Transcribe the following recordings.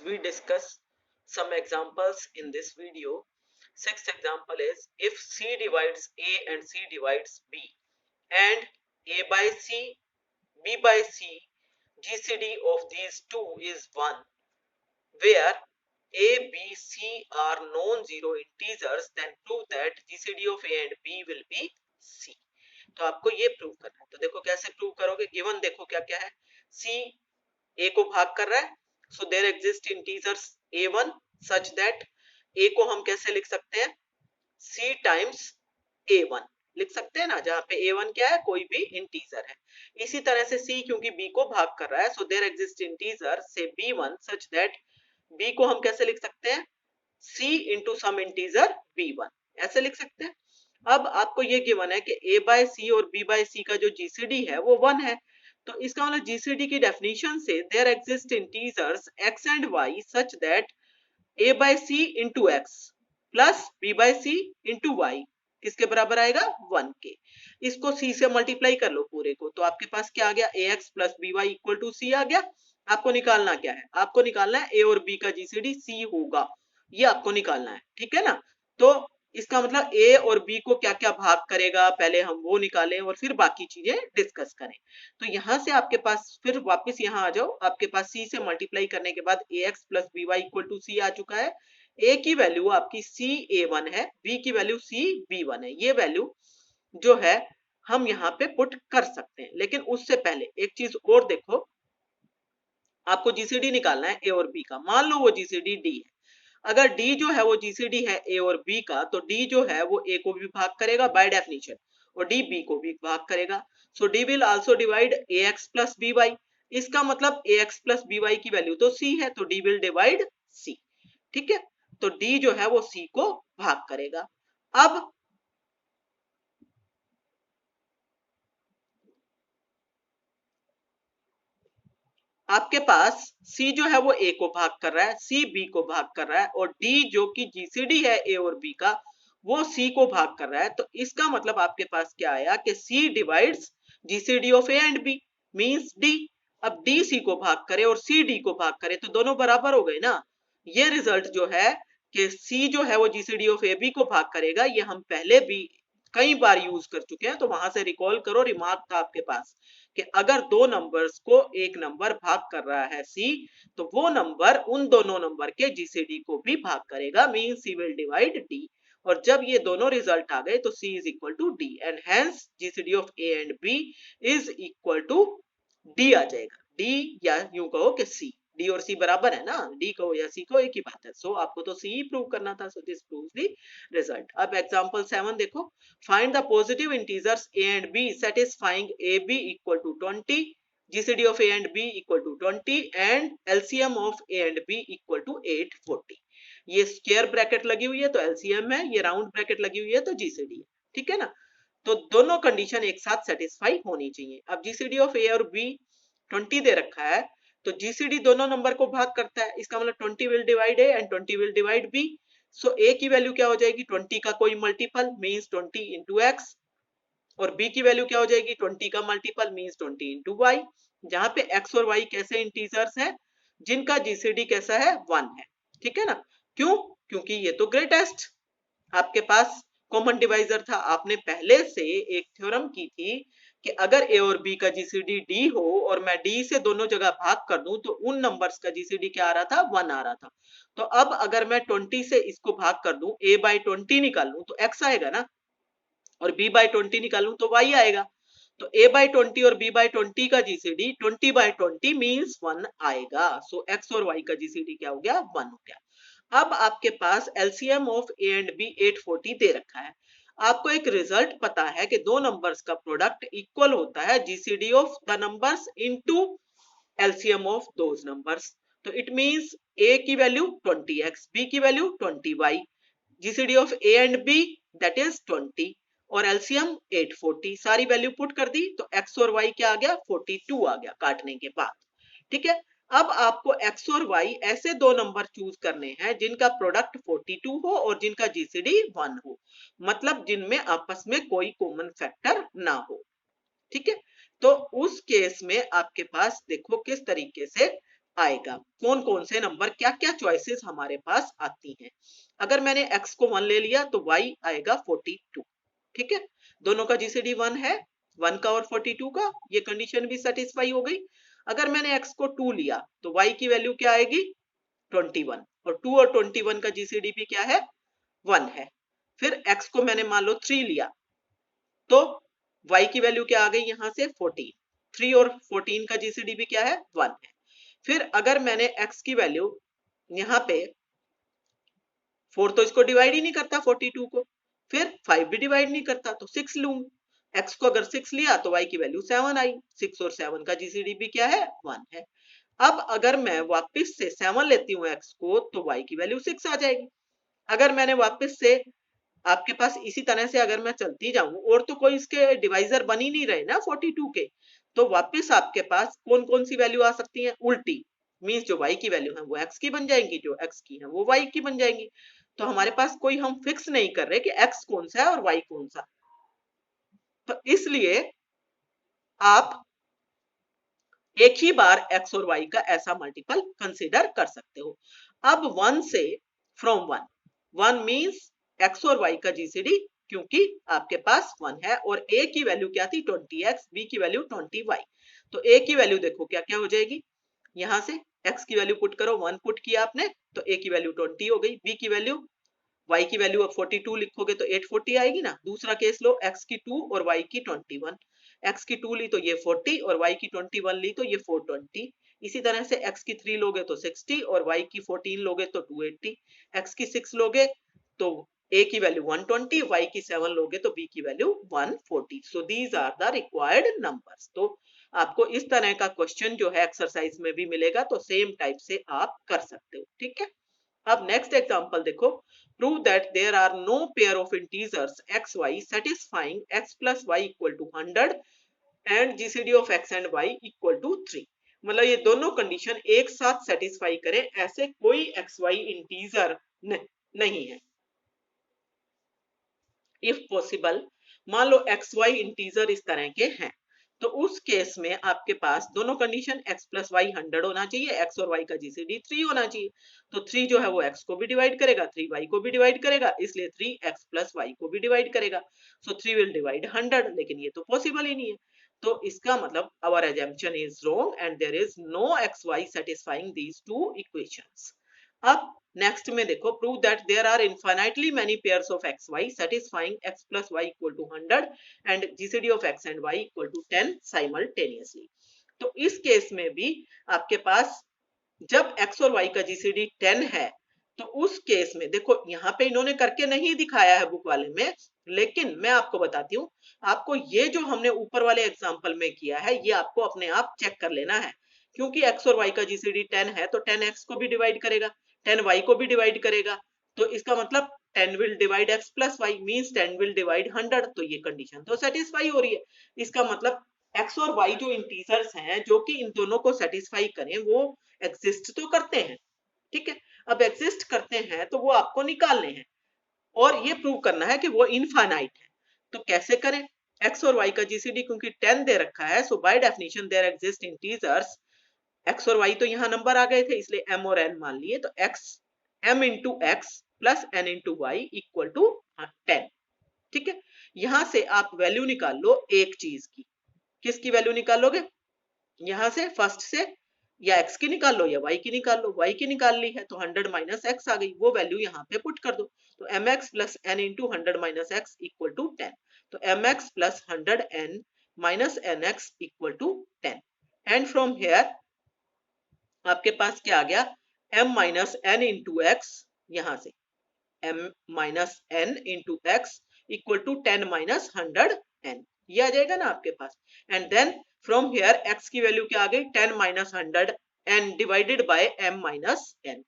we discuss some examples in this video. Sixth example is if C divides A and C divides B and A by C, B by C, GCD of these two is 1, where A, B, C are non-zero integers, then prove that GCD of A and B will be C. तो आपको ये prove करना है। तो देखो कैसे prove करोगे, given देखो क्या क्या है। C A को भाग कर रहा है, so there exist integers A1 such that A को हम कैसे लिख सकते हैं, C टाइम्स A1 लिख सकते हैं ना, जहां पे A1 क्या है, कोई भी इंटीजर है। इसी तरह से C क्योंकि B को भाग कर रहा है, सो देयर एग्जिस्ट इंटीजर से B1 सच दैट B को हम कैसे लिख सकते हैं, C into some integer B1, ऐसे लिख सकते हैं। अब आपको ये गिवन है कि A बाय C और B बाय C का जो GCD है वो 1 है, तो इसका मतलब GCD की डेफिनेशन से there exist integers x and y such that A by C into x plus B by C into y किसके बराबर आएगा, 1 के। इसको C से मल्टीप्लाई कर लो पूरे को, तो आपके पास क्या आ गया, ax plus by equal to C आ गया। आपको निकालना क्या है, आपको निकालना है A और B का GCD C होगा, ये आपको निकालना है, ठीक है ना। तो इसका मतलब A और B को क्या क्या भाग करेगा, पहले हम वो निकालें और फिर बाकी चीजें डिस्कस करें। तो यहां से आपके पास फिर वापस यहां आ जाओ, आपके पास C से मल्टीप्लाई करने के बाद ax plus by equal to C आ चुका है। A की वैल्यू आपकी C A1 है, B की वैल्यू C B1 है। ये वैल्यू जो है हम यहाँ पे पुट कर सकते हैं, लेकिन उससे पहले एक चीज और देखो, आपको GCD निकालना है A और B का। मान लो वो GCD D है, अगर D जो है वो GCD है A और B का, तो D जो है वो A को भी भाग करेगा बाय डेफिनेशन, और D B को भी भाग करेगा। सो D will also divide AX plus BY। इसका मतलब AX प्लस BY की वैल्यू तो C है, तो D विल डिवाइड C, ठीक है। तो D जो है वो C को भाग करेगा। अब आपके पास C जो है वो A को भाग कर रहा है, C B को भाग कर रहा है, और D जो कि GCD है A और B का, वो C को भाग कर रहा है। तो इसका मतलब आपके पास क्या आया कि C divides GCD of A and B means D। अब D C को भाग करे और C D को भाग करे तो दोनों बराबर हो गए ना। ये रिजल्ट जो है कि C जो है वो GCD ऑफ A B को भाग करेगा, ये हम पहले भी कई बार यूज कर चुके हैं। तो वहां से रिकॉल करो, रिमार्क था आपके पास कि अगर दो नंबर्स को एक नंबर भाग कर रहा है C, तो वो नंबर उन दोनों नंबर के GCD को भी भाग करेगा, mean C will divide D। और जब ये दोनों रिजल्ट आ गए तो C is equal to D and hence GCD of A and B is equal to D आ जाएगा। D या यूं कहो कि C, D और C बराबर है ना, D कहो या C कहो एक ही बात है। सो आपको तो C ही प्रूव करना था। So this proves the result. अब एग्जांपल 7 देखो, find the positive integers a and b satisfying ab equal to 20, gcd of a and b equal to 20 and lcm of a and b equal to 840। ये square bracket लगी हुई है तो LCM है, ये round bracket लगी हुई है तो जीसीडी है, ठीक है ना। तो दोनों कंडीशन एक साथ सेटिस्फाई होनी चाहिए। अब जीसीडी ऑफ ए और बी 20 दे रखा है, तो जीसीडी दोनों नंबर को भाग करता है, इसका मतलब 20 will divide A and 20 will divide B. So A की वैल्यू क्या हो जाएगी, 20 का कोई मल्टीपल मींस 20 इंटू एक्स, और बी की वैल्यू क्या हो जाएगी, 20 का मल्टीपल मींस 20 इंटू वाई। जहां पे एक्स और वाई कैसे इंटीजर्स है, जिनका जीसीडी कैसा है, 1 है, ठीक है ना। क्यों, क्योंकि ये तो ग्रेटेस्ट आपके पास कॉमन डिवाइजर था। आपने पहले से एक थ्योरम की थी कि अगर ए और बी का जीसीडी डी हो और मैं डी से दोनों जगह भाग कर दूं तो उन नंबर्स का जीसीडी क्या आ रहा था, 1 आ रहा था। तो अब अगर मैं 20 से इसको भाग कर दूं, a बाई 20 निकालूं तो x आएगा ना, और b बाई 20 निकालूं तो y आएगा। तो a बाई 20 और b बाई 20 का जीसीडी 20 बाई 20 मींस 1 आएगा। सो x और y का जीसीडी क्या हो गया, 1 हो गया। अब आपके पास LCM of A and B 840 दे रखा है। आपको एक रिजल्ट पता है कि दो नंबर्स का प्रोडक्ट इक्वल होता है GCD of the numbers into LCM of those numbers. तो इट मींस a की वैल्यू 20x, b की value 20y, GCD of a and b that is 20, और एलसीएम 840। सारी वैल्यू पुट कर दी तो x और y क्या आ गया, 42 आ गया काटने के बाद, ठीक है। अब आपको x और y ऐसे दो नंबर चूज करने हैं जिनका प्रोडक्ट 42 हो और जिनका जीसीडी 1 हो, मतलब जिनमें आपस में कोई कॉमन फैक्टर ना हो, ठीक है। तो उस केस में आपके पास देखो किस तरीके से आएगा, कौन कौन से नंबर, क्या क्या चॉइसेस हमारे पास आती हैं। अगर मैंने x को 1 ले लिया तो y आएगा 42। ठीक है, दोनों का जीसीडी 1 है, 1 का और 42 का, ये कंडीशन भी सेटिस्फाई हो गई। अगर मैंने x को 2 लिया तो y की वैल्यू क्या आएगी 21, और 2 और 21 का जीसीडी भी क्या है 1 है। फिर x को मैंने मान लो 3 लिया तो y की वैल्यू क्या आ गई यहां से 14, 3 और 14 का जीसीडी भी क्या है 1 है। फिर अगर मैंने x की वैल्यू यहाँ पे 4 तो इसको डिवाइड ही नहीं करता 42 को, फिर 5 भी डिवाइड नहीं करता तो 6 लूं। x को अगर 6 लिया तो y की वैल्यू 7 आई, 6 और 7 का जीसीडी भी क्या है 1 है। अब अगर मैं वापस से 7 लेती हूँ x को तो y की वैल्यू 6 आ जाएगी। अगर मैंने वापस से आपके पास इसी तरह से अगर मैं चलती जाऊं और तो कोई इसके डिवाइजर बन ही नहीं रहे ना 42 के, तो वापस आपके पास कौन कौन सी वैल्यू आ सकती है उल्टी, मींस जो y की वैल्यू है वो x की बन जाएंगी, जो x की है वो y की बन जाएंगी। तो हमारे पास कोई हम फिक्स नहीं कर रहे कि x कौन सा है और y कौन सा, तो इसलिए आप एक ही बार x और y का ऐसा मल्टीपल कंसीडर कर सकते हो। अब 1 से फ्रॉम 1, 1 मींस x और y का जीसीडी, क्योंकि आपके पास 1 है और a की वैल्यू क्या थी 20x, b की वैल्यू 20y, तो a की वैल्यू देखो क्या क्या हो जाएगी, यहां से x की वैल्यू पुट करो, 1 पुट किया आपने तो a की वैल्यू 20 हो गई, b की वैल्यू, y की वैल्यू अब 42 लिखोगे तो 840 आएगी ना। दूसरा केस लो, x की 2 और y की 21, x की 2 ली तो ये 40 और y की 21 ली तो ये 420। इसी तरह से x की 3 लोगे तो 60 और y की 14 लोगे तो 280, x की 6 लोगे तो a की वैल्यू 120, y की 7 लोगे तो b की value 140। So these are the required numbers. तो आपको इस तरह का क्वेश्चन जो है एक्सरसाइज में भी मिलेगा, तो सेम टाइप से आप कर सकते हो। ठीक है, अब नेक्स्ट एग्जांपल देखो, prove that there are no pair of integers x y satisfying x plus y equal to 100 and GCD of x and y equal to 3। मतलब ये दोनों कंडीशन एक साथ सेटिस्फाई करें ऐसे कोई एक्स वाई इंटीजर नहीं है। इफ पॉसिबल, मान लो एक्स वाई इंटीजर इस तरह के हैं, तो उस केस में आपके पास दोनों कंडीशन x प्लस वाई 100 होना चाहिए, x और y का जीसीडी 3 होना चाहिए। तो 3 जो है वो x को भी डिवाइड करेगा, 3 y को भी डिवाइड करेगा, इसलिए 3x प्लस वाई को भी डिवाइड करेगा। सो 3 विल डिवाइड 100, लेकिन ये तो पॉसिबल ही नहीं है। तो इसका मतलब our assumption is wrong and there is no x y satisfying these two equations. अब नेक्स्ट में देखो, prove that there are infinitely many pairs of x y satisfying x plus y equal to 100 and GCD of x and y equal to 10 simultaneously. तो इस case में भी आपके पास जब x और y का जीसीडी 10 है, तो उस केस में देखो यहाँ पे इन्होंने करके नहीं दिखाया है बुक वाले में, लेकिन मैं आपको बताती हूँ, आपको ये जो हमने ऊपर वाले एग्जांपल में किया है ये आपको अपने आप चेक कर लेना है, क्योंकि x और y का जीसीडी 10 है तो 10x को भी डिवाइड करेगा, 10y को भी डिवाइड करेगा, तो इसका मतलब 10 will divide x plus y means 10 will divide 100, तो ये कंडीशन तो सेटिस्फाई हो रही है। इसका मतलब x और y जो इंटीजर्स हैं जो कि इन दोनों को सेटिस्फाई करें वो एग्जिस्ट तो करते हैं। ठीक है, अब एग्जिस्ट करते हैं तो वो आपको निकालने हैं और ये प्रूव करना है कि वो इनफाइनाइट है। तो कैसे करें, x और y का जीसीडी क्योंकि 10 दे रखा है, so by definition there exist integers, x और y तो यहाँ नंबर आ गए थे इसलिए m और n मान लिए, तो x m into x plus n into y equal to 10। ठीक है, यहां से आप वैल्यू निकाल लो एक चीज की, किसकी वैल्यू निकालोगे, यहां से फर्स्ट से या x की निकाल लो या y की निकाल लो, y की निकाल ली है तो 100 माइनस एक्स आ गई, वो वैल्यू यहाँ पे पुट कर दो, तो mx plus n into 100 minus x equal to 10, तो mx plus 100n minus nx equal to 10 and from here आपके पास क्या आ गया, m minus n into x, यहां से m minus n into x equal to 10 minus 100n, ये आ जाएगा ना आपके पास। And then from here x की वैल्यू क्या आ गई 10 minus 100 n divided by m minus n।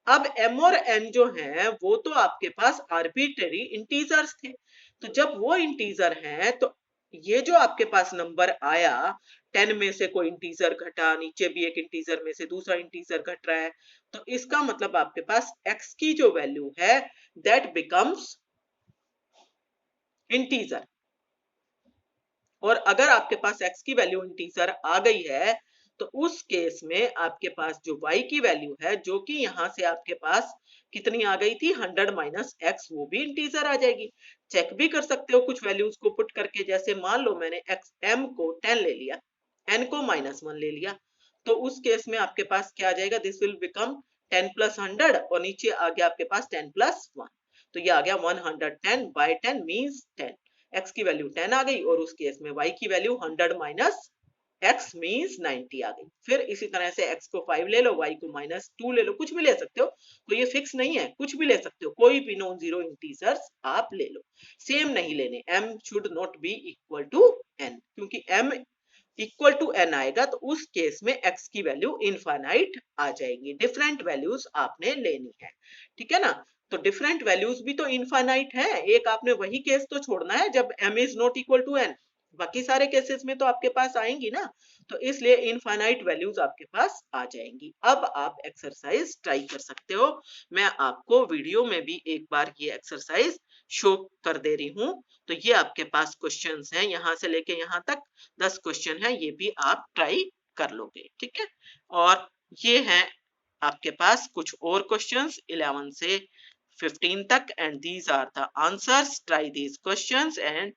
अब m और n जो है वो तो आपके पास आर्बिट्रेरी इंटीजर्स थे, तो जब वो इंटीजर हैं तो ये जो आपके पास नंबर आया 10 में से कोई इंटीजर घटा, नीचे भी एक इंटीजर में से दूसरा इंटीजर घट रहा है, तो इसका मतलब आपके पास x की जो वैल्यू है दैट बिकम्स इंटीजर। और अगर आपके पास x की वैल्यू इंटीजर आ गई है तो उस केस में आपके पास जो y की वैल्यू है, जो कि यहाँ से आपके पास कितनी आ गई थी 100 माइनस x, वो भी इंटीजर आ जाएगी। चेक भी कर सकते हो कुछ वैल्यूज को पुट करके, जैसे मान लो मैंने m को 10 ले लिया, n को -1 ले लिया, तो उस केस में आपके पास क्या आ जाएगा, दिस विल बिकम 10 प्लस 100 और नीचे आ गया आपके पास 10 प्लस 1, तो ये आ गया 110 बाय 10 मीन्स 10। x की वैल्यू 10 आ गई और उस केस में y की वैल्यू 100 माइनस x मीन्स 90 आ गई। फिर इसी तरह से x को 5 ले लो, y को -2 ले लो, कुछ भी ले सकते हो, तो ये फिक्स नहीं है, कुछ भी ले सकते हो, कोई भी नॉन जीरो इंटीजर्स आप ले लो। सेम नहीं लेने, m should not be equal to n, क्योंकि m इक्वल टू n आएगा तो उस केस में x की वैल्यू इनफाइनाइट आ जाएगी। डिफरेंट वैल्यूज आपने लेनी है, ठीक है ना। तो डिफरेंट वैल्यूज भी तो इनफाइनाइट है, एक आपने वही केस तो छोड़ना है जब m is not equal to n, बाकी सारे केसेस में तो आपके पास आएंगी ना, तो इसलिए इनफाइनाइट वैल्यूज आपके पास आ जाएंगी। अब आप एक्सरसाइज ट्राई कर सकते हो, मैं आपको वीडियो में भी एक बार ये एक्सरसाइज शो कर दे रही हूँ। तो ये आपके पास क्वेश्चंस हैं, यहाँ से लेके यहाँ तक 10 क्वेश्चन है, ये भी आप ट्राई कर लोगे, ठीक है। और ये है आपके पास कुछ और क्वेश्चंस 11 से 15 तक, and these are the answers, try these questions and